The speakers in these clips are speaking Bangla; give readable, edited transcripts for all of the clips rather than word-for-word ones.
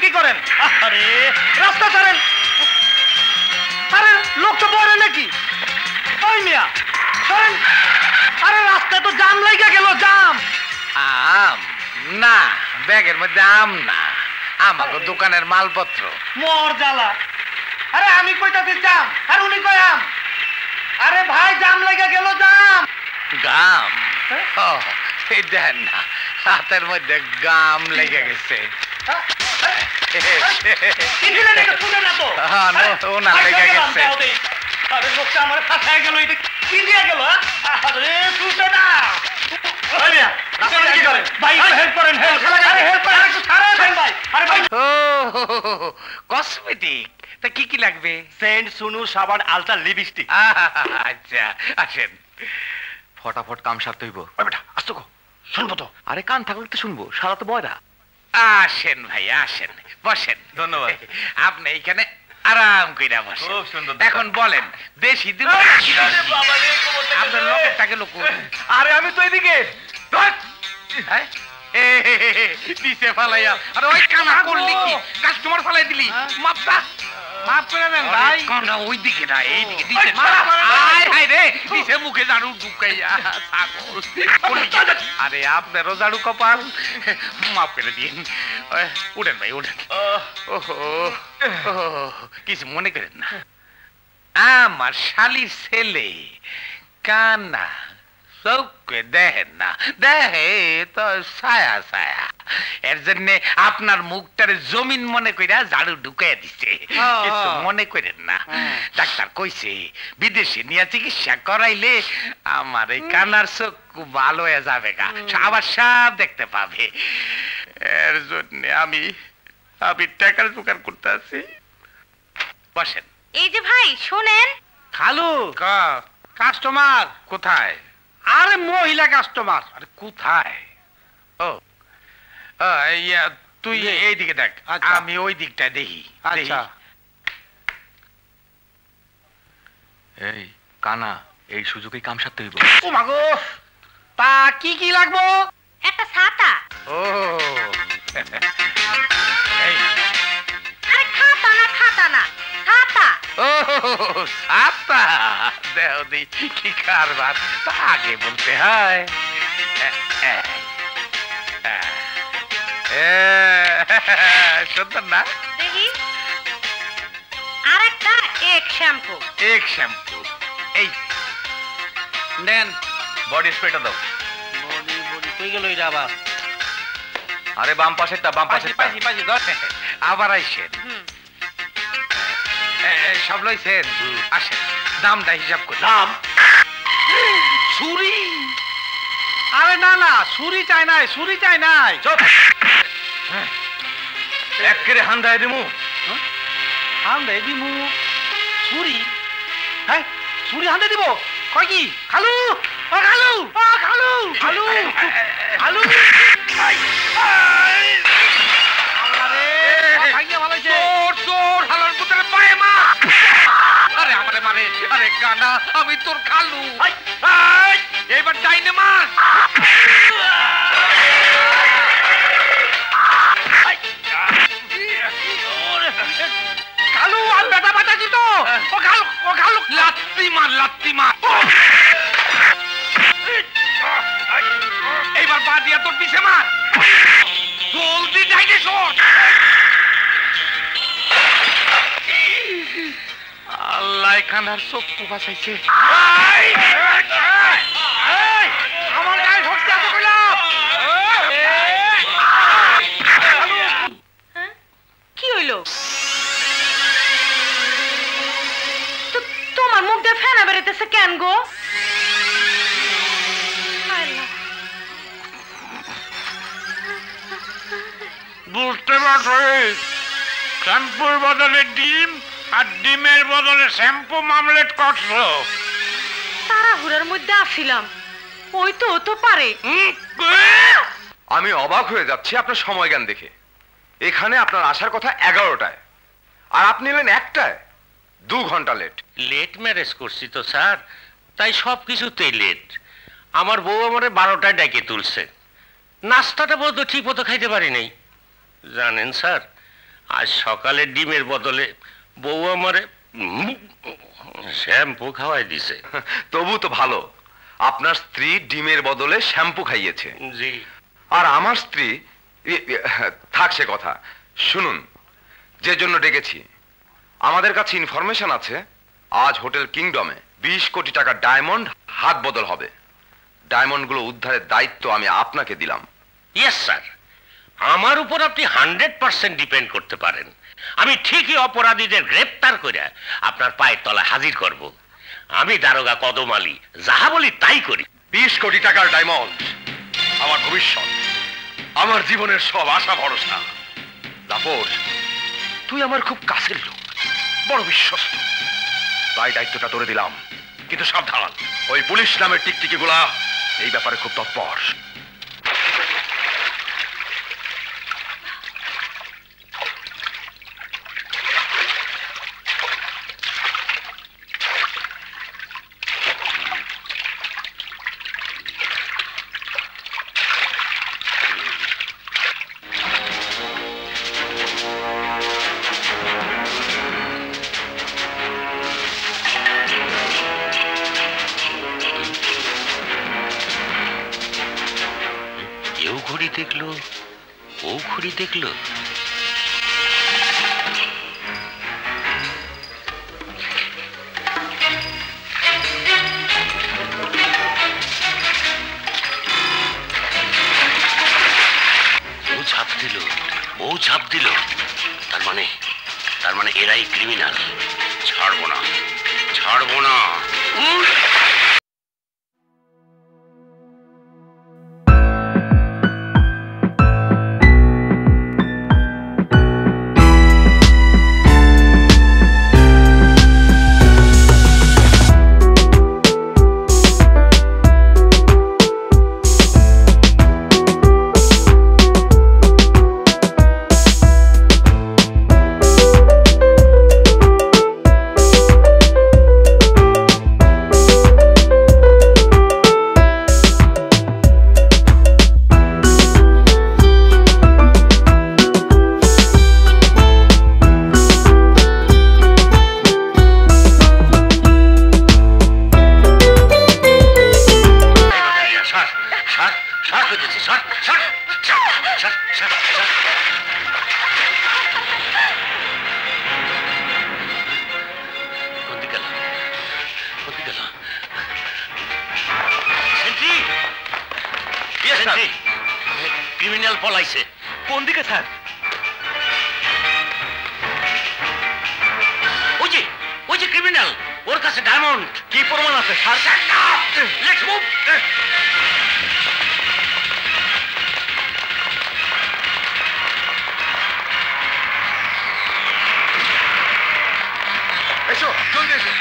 কি করেন? আরে রাস্তা ছাড়েন। আরে লোক তো বড় নাকি? ওই মিয়া সরেন। আরে রাস্তায় তো জাম লেগে গেল, জাম। আম না, ব্যাগের মধ্যে আম না, আমাকে দোকানের মালপত্র। মোর জ্বালা। আরে আমি কইতাছি জাম, আর উনি কয় আম। আরে ভাই জাম লেগে গেল, জাম। গাম? ও এই দেখেন না, হাতের মধ্যে গাম লেগে গেছে। ওনার লেগে গেছে। আরে লোকটা আমার ফাঁসায় গেল, এটা কি দিয়ে গেল? আরে তুই না কসমেটিক তা কি কি লাগবে? সেন্ট, সুনু, সাবান, আলতা, লিপস্টিক। আচ্ছা আসেন, ফটাফট কাম সারতে হইব। বেটা আসতো গো, শুনবো তো। আরে কান থাকলে তো শুনবো, সারা তো বয়রা। আসেন ভাই আসেন, বসেন। ধন্যবাদ। আপনি এইখানে আরাম কইরা বসেন। খুব সুন্দর। এখন বলেন, দেশি দিব আপনার লোকেরটাকে লোক। আরে আমি তো এদিকে। দিছে ফালাইয়া। আরে ওই কানা করলি কি? কাস্টমার ফালাই দিলি। মাপটা মাফ করে দেন ভাই। কানা ওই দিকে না, এই দিকে দিছে। আয় হায় রে, দিছে মুখে ঝাড়ু ঢুকাইয়া ছাগল। আরে আপনারও ঝাড়ু কপাল, মাফ করে দিন। উঠেন ভাই উঠেন। ওহো কিছু মনে করেন না, আমার শালির ছেলে কানা চৌকে দেখেন না, দেখে তো ছায়া ছায়া। এর জন্য আপনার মুখটারে জমিন মনে কইরা ঝাড়ু ঢুকাইয়া দিছে। কিছু মনে করেন না, ডাক্তার কইছে বিদেশে নিয়ে চিকিৎসা করাইলে আমার এই কানার চোখ ভালো হয়ে যাবে গা, আবার সব দেখতে পাবে। এর জন্য আমি টাকার জোগাড় করতে আছি। বসেন। এই যে ভাই শোনেন। খালু কাস্টমার কোথায়? আরে মহিলা কাস্টমার। আরে কোথায়? ও ইয়া তুই এইদিকে দেখ, আমি ওই দিকটা দেখি। আচ্ছা এই কানা, এই সুযোগে কাম সারতে হইব। ও মাগো, তা কি কি লাগবো? একটা ছাতা। ও এই আরে খাতা না ছাতা। ও ছাতা দেও দি, কি কারবার তা আগে বলতে হয়। সুন্দর না? দেখি আরেকটা এক শ্যাম্পু। এক শ্যাম্পু এই নেন। বডি স্প্রেটা দাও। বডি বডি কই গেল এটা আবার? আরে বাম পাশেরটা, বাম পাশেরটা। পাইছি ধর। আবার আইসেন। সব লইছেন? আসেন, দামটা হিসাব করি। দাম? ছুরি? আরে না না, ছুরি চাই নাই, ছুরি চাই নাই। চুপ। এক করে হান্দায় দিমু। হান্দে দিমু? ছুরি? হ্যাঁ ছুরি হান্দে দিব? কয় কি? খালু ও খালু ও খালু খালু খালু। আরে ভাগ্য ভালো হইছে। তোর তোর হালার পুত্রের পায়ে মা। আরে আমারে মারে। আরে গানা, আমি তোর খালু। এবার ডাইনে মার। খালু আর বেটা বাটাছি তো। ও খালু ও খালু। লাত্তি মার, লাত্তি মার। এইবার পা দিয়া তোর পিছে মার। জলদি ডাইনে সর। আল্লাহ খানার চক্ষু বাঁচাইছে। আমার গায়ে ঢুকতে এত কইলাম। কি হইলো? তোমার মুখ দিয়ে ফেনা বেরোতেছে কেন গো? বুঝতে পারছিস, শ্যাম্পুর বদলে ডিম আর ডিমের বদলে শ্যাম্পু মামলেট করছো। তাড়াহুড়ার মধ্যে আসিলাম, ওই তো তো পারে। আমি অবাক হয়ে যাচ্ছি আপনার সময় জ্ঞান দেখে। এখানে আপনার আসার কথা 11টায়, আর আপনি এলেন 1টায়। 2 ঘন্টা লেট। লেট ম্যারেজ করছি তো স্যার, তাই সব কিছুতেই লেট। আমার বউ আমারে 12টায় ডেকে তুলছে। নাস্তাটা বলতো ঠিক মতো খাইতে পারি নাই। জানেন স্যার, আজ সকালে ডিমের বদলে বউ আমারে শ্যাম্পু খাওয়াই দিছে। তবু তো ভালো, আপনার স্ত্রী ডিমের বদলে শ্যাম্পু খাইয়েছে। জি। আর আমার স্ত্রী থাক সে কথা। শুনুন, যে জন্য ডেকেছি, আমাদের কাছে ইনফরমেশন আছে আজ হোটেল কিংডমে 20 কোটি টাকা ডায়মন্ড হাত বদল হবে। ডায়মন্ডগুলো উদ্ধারের দায়িত্ব আমি আপনাকে দিলাম। ইয়েস স্যার, আমার উপর আপনি 100% ডিপেন্ড করতে পারেন। আমি ঠিকই অপরাধীদের গ্রেপ্তার করে আপনার পায়ের তলায় হাজির করব। আমি দারোগা কদম আলী, যাহা বলি তাই করি। 20 কোটি টাকার ডায়মন্ড আমার ভবিষ্যৎ, আমার জীবনের সব আশা ভরসা। জাফর, তুই আমার খুব কাছের লোক, বড় বিশ্বস্ত, তাই দায়িত্বটা তোরে দিলাম। কিন্তু সাবধান, ওই পুলিশ নামের টিকটিকি গুলা এই ব্যাপারে খুব তৎপর। ঘড়ি দেখলো, ও ঘড়ি দেখলো। ও ঝাঁপ দিল, ও ঝাঁপ দিল। তার মানে এরাই ক্রিমিনাল। ছাড়বো না, ছাড়বো না। ক্রিমিনাল পলাইছে। কোন দিকে স্যার? ওই যে ক্রিমিনাল, ওর কাছে ডায়মন্ড। কি প্রমাণ আছে স্যার? Let's move. এসো, জলদি এসো।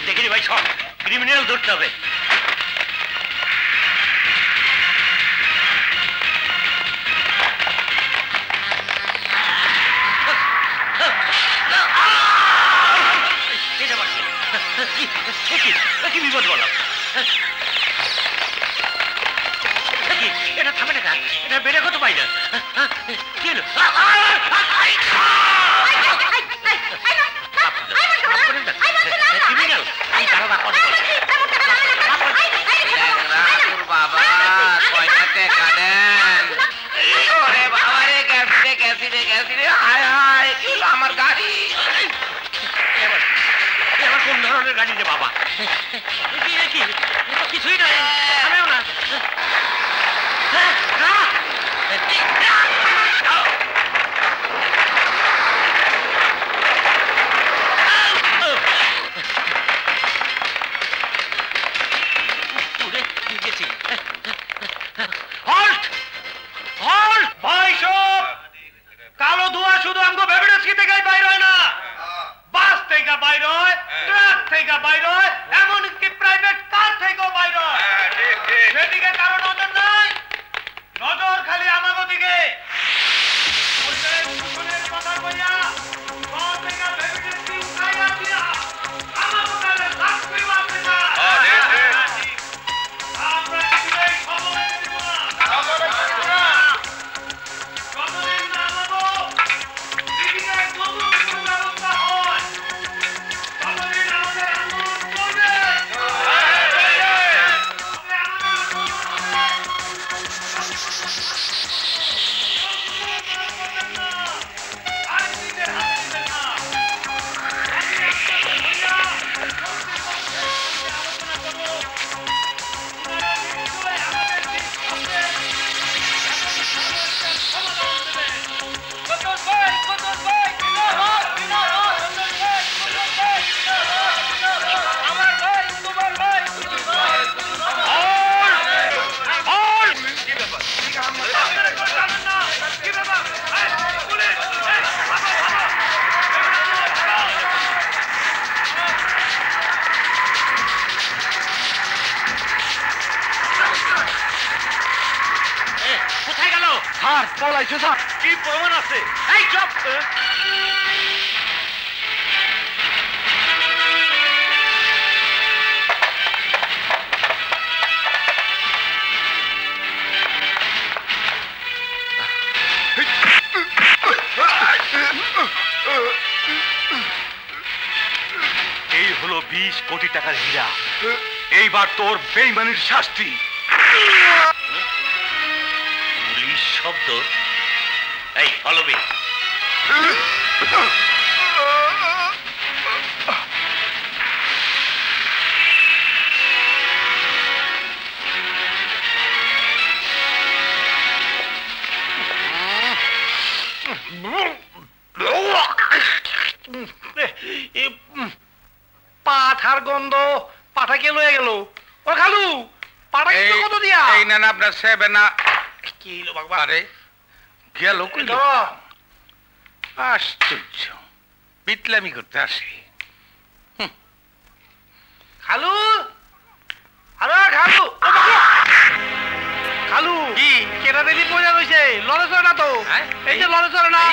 দেখিনি ভাই, সব ক্রিমিনাল ধরতে হবে। কি বিপদ বলো? এটা থামে না, এটা বেড়ে কত পাই না। কি হলো? ক্রিমিনাল এই দারোগা কত বাবা কয়টা টাকা দেন? ওরে বাবা রে, গেছি রে। হায় হায়, কি হলো আমার গাড়ি? আমার কোন ধরনের গাড়ি রে বাবা? কিছুই নাই, আমিও না। কালো ধোঁয়া শুধু আমগো বেবেডেস্কি থেকে বাইর হয় না, বাস থেকে বাইর হয়, ট্রাক থেকে বাইর হয়, এমনকি প্রাইভেট কার থেকেও বাইর হয়। সেদিকে কারো নজর নাই, নজর খালি আমাগো দিকে। কথা বলিয়া ঘর থেকে ভেবে উঠাইয়া দিয়া আমাগো গালে লাফি মারতে না। আমরা কিছুই খবর দিব না। যতদিন না আমাগো দিদিকে নতুন কোনো ব্যবস্থা হয়, ততদিন আমাদের আন্দোলন চলবে। কোথায় গেল? স্যার পলাইছে স্যার। কি প্রমাণ আছে? এই চুপ! এই হলো 20 কোটি টাকার হীরা। এইবার তোর বেইমানির শাস্তি। পুলিশ শব্দ? এই ফলো মি। পাঠার গন্ধ, পাঠা কে লয়ে গেল? ও খালু, পাঠা কিন্তু কত দিয়া? এই না আপনার সেবে না। কি হলো বাবা? আরে গেল কই? ধরো। আশ্চর্য, বিটলামি করতে আসে। খালু, আরে খালু, ও বাবা! খালু কি? কেনা দিদি পয়সা রইছে, লড়ে চড়ে না তো? হ্যাঁ? এই যে লড়ে চড়ে না?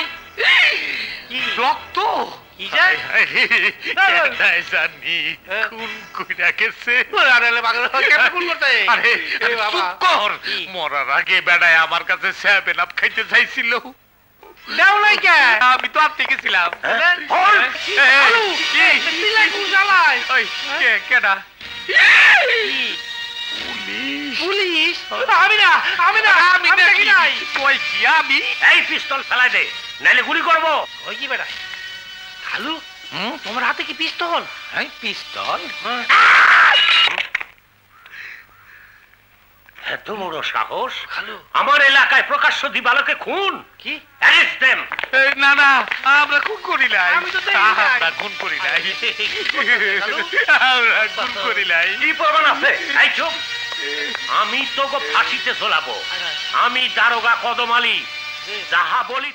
কি রক্ত? কি যে? জানি খুন কইরা গেছে। আরে আরে বাগর কেমন খুন করতে? আরে এই বাবা। চুপ কর। কি? মরার আগে বেড়ায় আমার কাছে 7 আপ খাইতে চাইছিল। দেও নাই কে? আমি তো আনতে গেছিলাম। খালু, কি? মিলাই কুশালায়। ওই কে কেডা? পুলিশ? আমি না, আমি না, আমি দেখি নাই। কই কি আমি? এই পিস্তল ফেলাই দে, নাইলে গুলি করবো। ওই কি বেটা? খালু, হুম? তোমার হাতে কি পিস্তল? এই পিস্তল? এত বড় সাহস! খালু। আমার এলাকায় প্রকাশ্য দিবালোকে খুন! কি? Arrest them! এই না না, আমরা খুন করি নাই। আমি তো দেখি নাই। আমরা খুন করি নাই। খালু? আমরা খুন করি নাই। কি প্রমাণ আছে? এই চুপ! আমি তোকে ফাঁসিতে ঝোলাবো। আমি দারোগা কদম আলী। যাহা বলি